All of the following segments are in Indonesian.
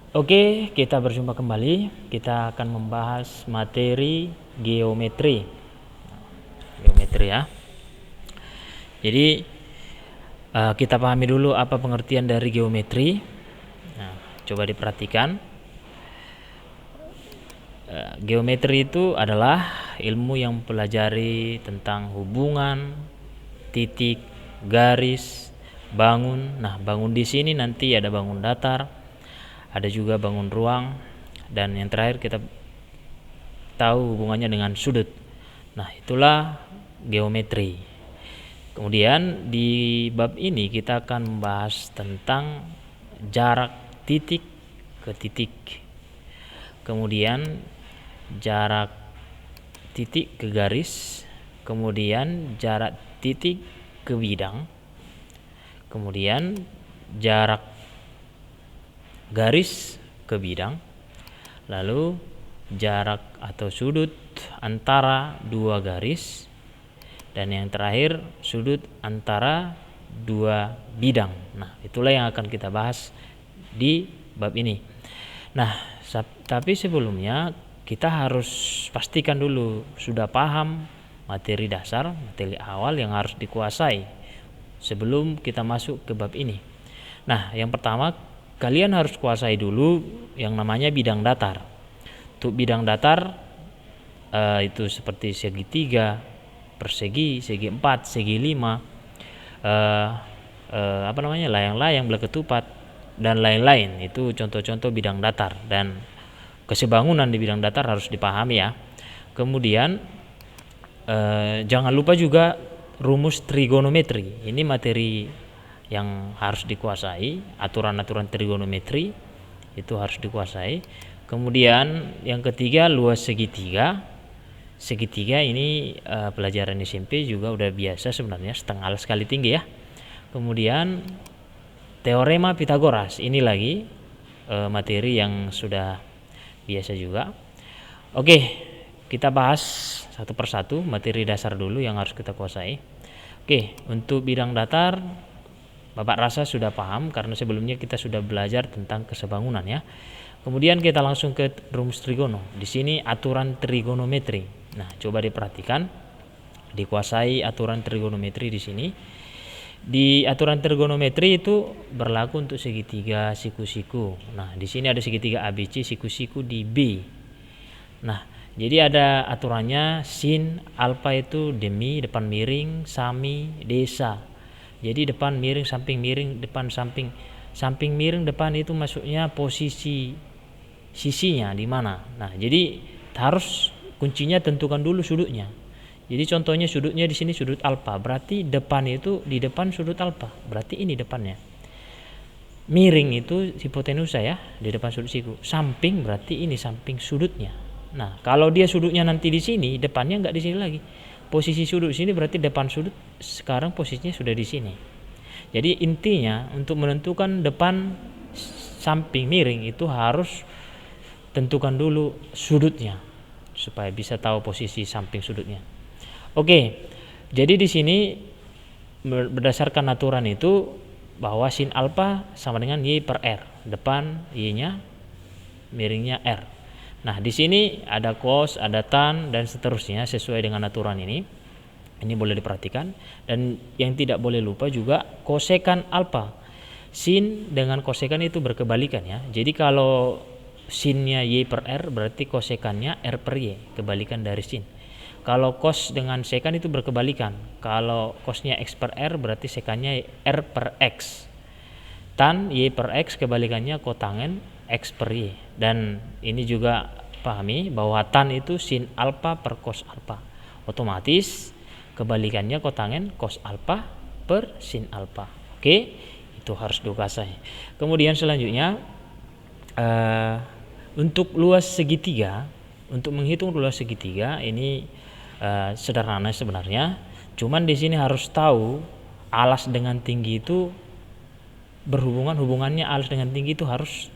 Oke, kita berjumpa kembali. Kita akan membahas materi geometri. Geometri ya. Jadi kita pahami dulu apa pengertian dari geometri. Nah, coba diperhatikan. Geometri itu adalah ilmu yang mempelajari tentang hubungan, titik, garis, bangun. Nah, bangun di sini nanti ada bangun datar, ada juga bangun ruang, dan yang terakhir kita tahu hubungannya dengan sudut. Nah, itulah geometri. Kemudian di bab ini kita akan membahas tentang jarak titik ke titik. Kemudian jarak titik ke garis, kemudian jarak titik ke bidang, kemudian jarak garis ke bidang, lalu jarak atau sudut antara dua garis, dan yang terakhir sudut antara dua bidang. Nah, itulah yang akan kita bahas di bab ini. Nah, tapi sebelumnya kita harus pastikan dulu sudah paham materi dasar, materi awal yang harus dikuasai sebelum kita masuk ke bab ini. Nah, yang pertama kalian harus kuasai dulu yang namanya bidang datar. Untuk bidang datar itu seperti segitiga, persegi, segi 4, segi 5, layang-layang, belah ketupat, dan lain-lain. Itu contoh-contoh bidang datar, dan kesebangunan di bidang datar harus dipahami ya. Kemudian jangan lupa juga rumus trigonometri. Ini materi yang harus dikuasai, aturan-aturan trigonometri itu harus dikuasai. Kemudian yang ketiga luas segitiga. Segitiga ini pelajaran SMP juga udah biasa sebenarnya, setengah alas kali tinggi ya. Kemudian teorema Pitagoras, ini lagi materi yang sudah biasa juga. Oke, kita bahas satu persatu materi dasar dulu yang harus kita kuasai. Oke, untuk bidang datar Bapak rasa sudah paham karena sebelumnya kita sudah belajar tentang kesebangunan ya. Kemudian kita langsung ke rumus trigono. Di sini aturan trigonometri. Nah, coba diperhatikan, dikuasai aturan trigonometri di sini. Di aturan trigonometri itu berlaku untuk segitiga, siku-siku. Nah, di sini ada segitiga ABC, siku-siku di B. Nah, jadi ada aturannya sin alfa itu demi, depan miring, sami, desa. Jadi depan miring, samping miring, depan samping miring, depan itu maksudnya posisi sisinya di mana. Nah, jadi harus kuncinya tentukan dulu sudutnya. Jadi contohnya sudutnya di sini sudut alfa, berarti depan itu di depan sudut alfa, berarti ini depannya. Miring itu hipotenusa ya, di depan sudut siku. Samping berarti ini samping sudutnya. Nah, kalau dia sudutnya nanti di sini, depannya enggak di sini lagi. Posisi sudut sini berarti depan sudut sekarang posisinya sudah di sini. Jadi intinya untuk menentukan depan samping miring itu harus tentukan dulu sudutnya supaya bisa tahu posisi samping sudutnya. Oke, jadi di sini berdasarkan aturan itu bahwa sin alfa sama dengan y per r, depan y-nya, miringnya r. Nah, di sini ada cos, ada tan, dan seterusnya sesuai dengan aturan ini. Ini boleh diperhatikan. Dan yang tidak boleh lupa juga kosekan alfa. Sin dengan kosekan itu berkebalikan ya. Jadi kalau sinnya y per r berarti kosekannya r per y, kebalikan dari sin. Kalau cos dengan sekan itu berkebalikan. Kalau cosnya x per r berarti sekannya r per x. Tan y per x kebalikannya kotangen x per y. Dan ini juga pahami bahwa tan itu sin alfa per cos alfa. Otomatis kebalikannya kotangen cos alfa per sin alfa. Oke, itu harus dikuasai. Kemudian selanjutnya untuk luas segitiga, untuk menghitung luas segitiga ini sederhana sebenarnya. Cuman di sini harus tahu alas dengan tinggi itu hubungannya alas dengan tinggi itu harus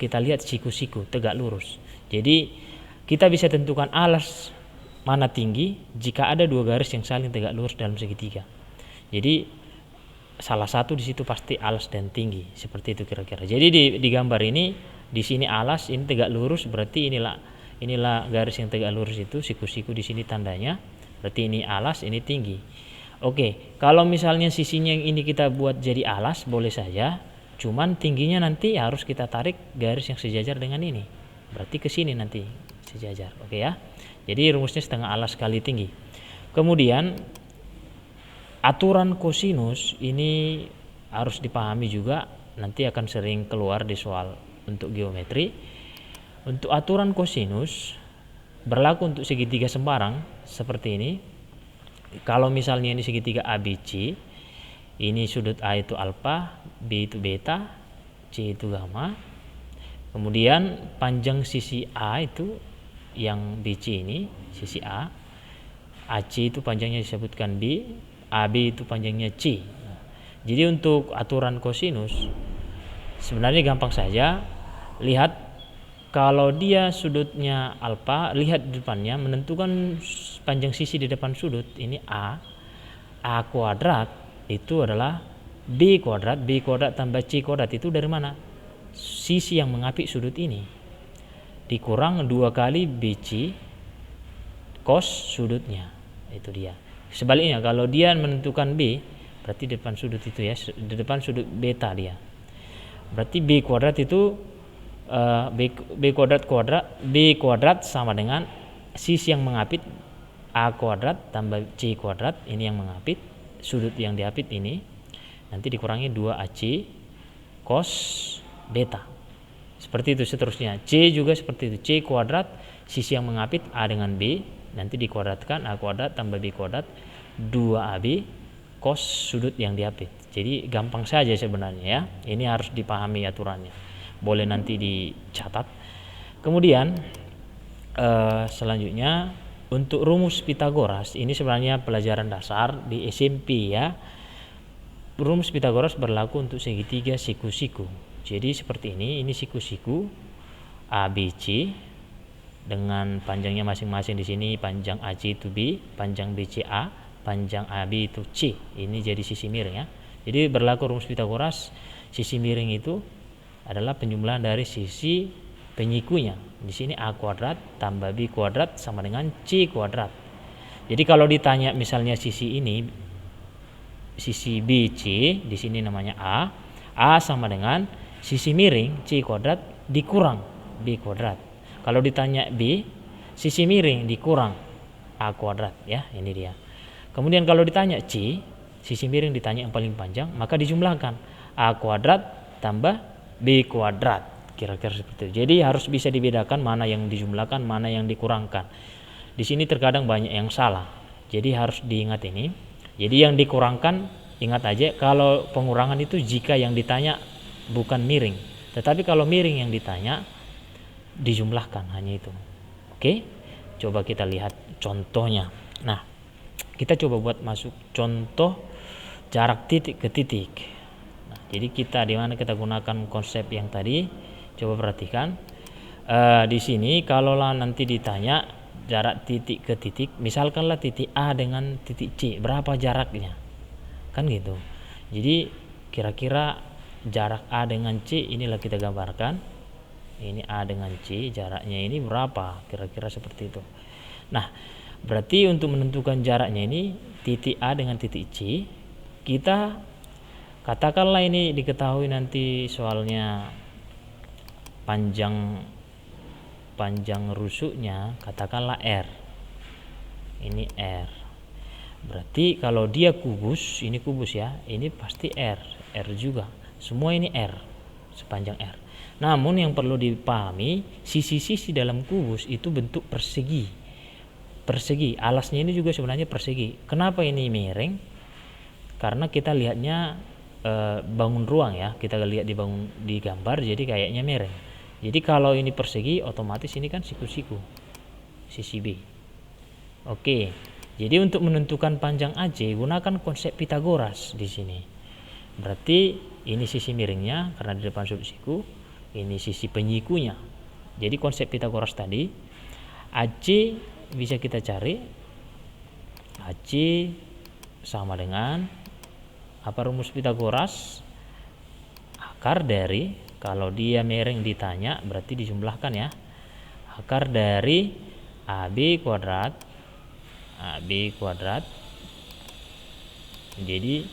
kita lihat siku-siku tegak lurus. Jadi kita bisa tentukan alas mana tinggi jika ada dua garis yang saling tegak lurus dalam segitiga. Jadi salah satu di situ pasti alas dan tinggi, seperti itu kira-kira. Jadi di gambar ini Di sini alas, ini tegak lurus, berarti inilah garis yang tegak lurus itu, siku-siku di sini tandanya. Berarti ini alas, ini tinggi. Oke, kalau misalnya sisinya yang ini kita buat jadi alas, boleh saja. Cuman tingginya nanti harus kita tarik garis yang sejajar dengan ini. Berarti ke sini nanti sejajar. Oke ya. Jadi rumusnya setengah alas kali tinggi. Kemudian aturan kosinus ini harus dipahami juga, nanti akan sering keluar di soal untuk geometri. Untuk aturan kosinus berlaku untuk segitiga sembarang seperti ini. Kalau misalnya ini segitiga ABC, ini sudut A itu alfa, B itu beta, C itu gamma. Kemudian panjang sisi A itu yang BC ini, sisi A. AC itu panjangnya disebutkan B, AB itu panjangnya C. Jadi untuk aturan kosinus sebenarnya gampang saja. Lihat kalau dia sudutnya alfa, lihat di depannya, menentukan panjang sisi di depan sudut ini A kuadrat itu adalah B kuadrat tambah C kuadrat. Itu dari mana? Sisi yang mengapit sudut ini dikurang 2 kali BC cos sudutnya, itu dia. Sebaliknya kalau dia menentukan B, berarti di depan sudut itu ya, di depan sudut beta dia, berarti B kuadrat itu B kuadrat sama dengan sisi yang mengapit A kuadrat tambah C kuadrat, ini yang mengapit sudut yang diapit ini, nanti dikurangi 2AC cos beta. Seperti itu seterusnya. C juga seperti itu. C kuadrat sisi yang mengapit A dengan B, nanti dikuadratkan A kuadrat tambah B kuadrat 2AB cos sudut yang diapit. Jadi gampang saja sebenarnya ya. Ini harus dipahami aturannya. Boleh nanti dicatat. Kemudian selanjutnya untuk rumus Pitagoras, ini sebenarnya pelajaran dasar di SMP ya. Rumus Pitagoras berlaku untuk segitiga siku-siku. Jadi seperti ini siku-siku ABC dengan panjangnya masing-masing di sini, panjang AC itu B, panjang BC A, panjang AB itu C. Ini jadi sisi miring ya. Jadi berlaku rumus Pitagoras, sisi miring itu adalah penjumlahan dari sisi penyikunya. Di sini A kuadrat tambah B kuadrat sama dengan C kuadrat. Jadi kalau ditanya misalnya sisi ini, sisi BC, di sini namanya A sama dengan sisi miring C kuadrat dikurang B kuadrat. Kalau ditanya B, sisi miring dikurang A kuadrat ya, ini dia. Kemudian kalau ditanya C, sisi miring ditanya yang paling panjang, maka dijumlahkan A kuadrat tambah B kuadrat. Kira-kira seperti itu. Jadi harus bisa dibedakan mana yang dijumlahkan, mana yang dikurangkan. Di sini terkadang banyak yang salah. Jadi harus diingat ini. Jadi yang dikurangkan, ingat aja kalau pengurangan itu jika yang ditanya bukan miring. Tetapi kalau miring yang ditanya dijumlahkan, hanya itu. Oke? Coba kita lihat contohnya. Nah, kita coba buat masuk contoh jarak titik ke titik. Nah, jadi kita di mana kita gunakan konsep yang tadi. Coba perhatikan di sini kalau nanti ditanya jarak titik ke titik, misalkanlah titik A dengan titik C, berapa jaraknya? Kan gitu. Jadi kira-kira jarak A dengan C inilah kita gambarkan. Ini A dengan C, jaraknya ini berapa? Kira-kira seperti itu. Nah, berarti untuk menentukan jaraknya ini titik A dengan titik C, kita katakanlah ini diketahui nanti soalnya panjang rusuknya katakanlah R. Ini R. Berarti kalau dia kubus, ini kubus ya, ini pasti R juga. Semua ini R, sepanjang R. Namun yang perlu dipahami, sisi-sisi dalam kubus itu bentuk persegi. Alasnya ini juga sebenarnya persegi. Kenapa ini miring? Karena kita lihatnya bangun ruang ya, kita lihat di gambar, jadi kayaknya miring. Jadi kalau ini persegi, otomatis ini kan siku-siku, sisi B. Oke, jadi untuk menentukan panjang AC gunakan konsep Pitagoras di sini. Berarti ini sisi miringnya karena di depan sudut siku, ini sisi penyikunya. Jadi konsep Pitagoras tadi, AC bisa kita cari, AC sama dengan apa rumus Pitagoras? Akar dari Kalau dia miring ditanya berarti dijumlahkan ya. Akar dari AB kuadrat jadi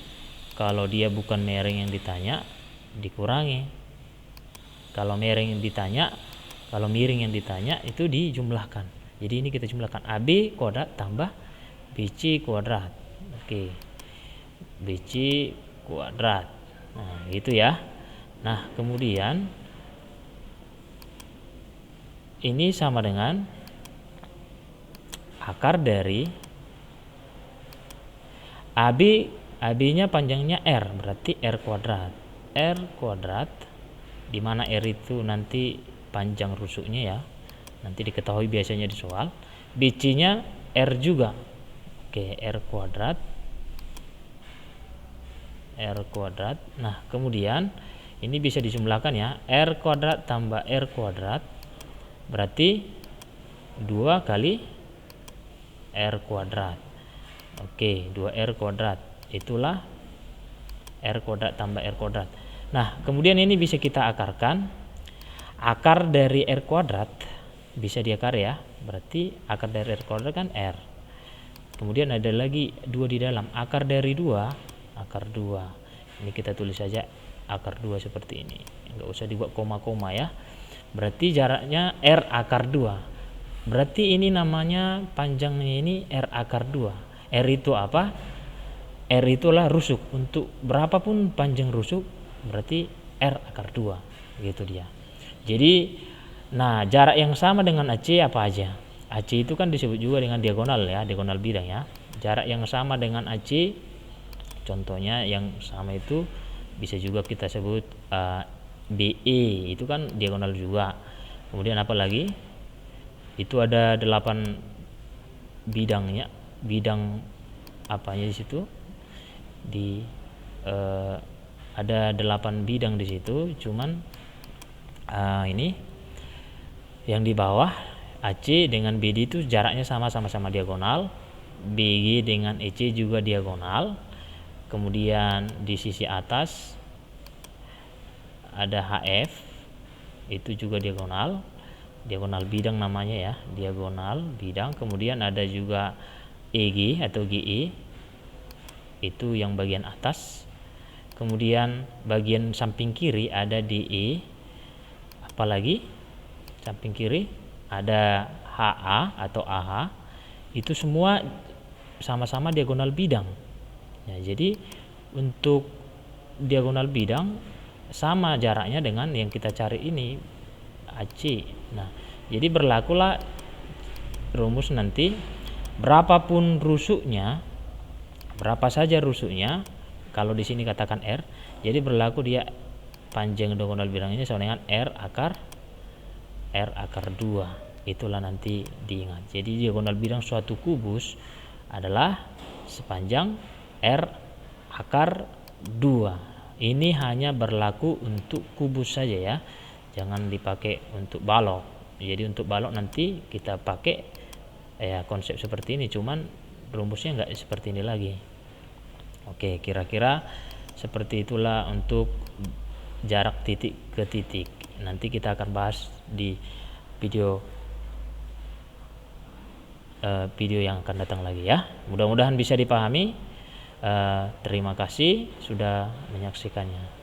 kalau dia bukan miring yang ditanya dikurangi. Kalau miring yang ditanya itu dijumlahkan. Jadi ini kita jumlahkan AB kuadrat tambah BC kuadrat. Oke. BC kuadrat. Nah, gitu ya. Nah, kemudian ini sama dengan akar dari AB-nya panjangnya R, berarti R kuadrat di mana R itu nanti panjang rusuknya ya. Nanti diketahui biasanya di soal. BC-nya R juga. Oke, R kuadrat. Nah, kemudian ini bisa dijumlahkan ya. R kuadrat tambah R kuadrat berarti 2 kali R kuadrat. Oke, 2R kuadrat. Itulah R kuadrat tambah R kuadrat. Nah, kemudian ini bisa kita akarkan. Akar dari R kuadrat bisa diakar ya. Berarti akar dari R kuadrat kan R. Kemudian ada lagi 2 di dalam. Akar dari 2, akar 2. Ini kita tulis saja akar 2 seperti ini. Enggak usah dibuat koma-koma ya. Berarti jaraknya R akar 2. Berarti ini namanya panjangnya ini R akar 2. R itu apa? R itulah rusuk. Untuk berapapun panjang rusuk berarti R akar 2. Gitu dia. Jadi nah, jarak yang sama dengan AC apa aja? AC itu kan disebut juga dengan diagonal ya, diagonal bidang ya. Jarak yang sama dengan AC contohnya yang sama itu bisa juga kita sebut BE, itu kan diagonal juga. Kemudian apa lagi? Itu ada 8 bidangnya. Bidang apanya di situ ada 8 bidang di situ, cuman ini yang di bawah AC dengan BD itu jaraknya sama-sama diagonal. BG dengan EC juga diagonal. Kemudian di sisi atas ada HF, itu juga diagonal bidang namanya ya, diagonal bidang. Kemudian ada juga EG atau GE, itu yang bagian atas. Kemudian bagian samping kiri ada DE. Apalagi samping kiri ada HA atau AH. Itu semua sama-sama diagonal bidang ya. Jadi untuk diagonal bidang sama jaraknya dengan yang kita cari ini AC. Nah, jadi berlakulah rumus nanti berapapun rusuknya, berapa saja rusuknya, kalau di sini katakan R, jadi berlaku dia panjang diagonal bidangnya sama dengan R akar 2. Itulah nanti diingat. Jadi diagonal bidang suatu kubus adalah sepanjang R akar 2. Ini hanya berlaku untuk kubus saja ya. Jangan dipakai untuk balok. Jadi untuk balok nanti kita pakai ya konsep seperti ini, cuman rumusnya enggak seperti ini lagi. Oke, kira-kira seperti itulah untuk jarak titik ke titik. Nanti kita akan bahas di video yang akan datang lagi ya. Mudah-mudahan bisa dipahami. Terima kasih sudah menyaksikannya.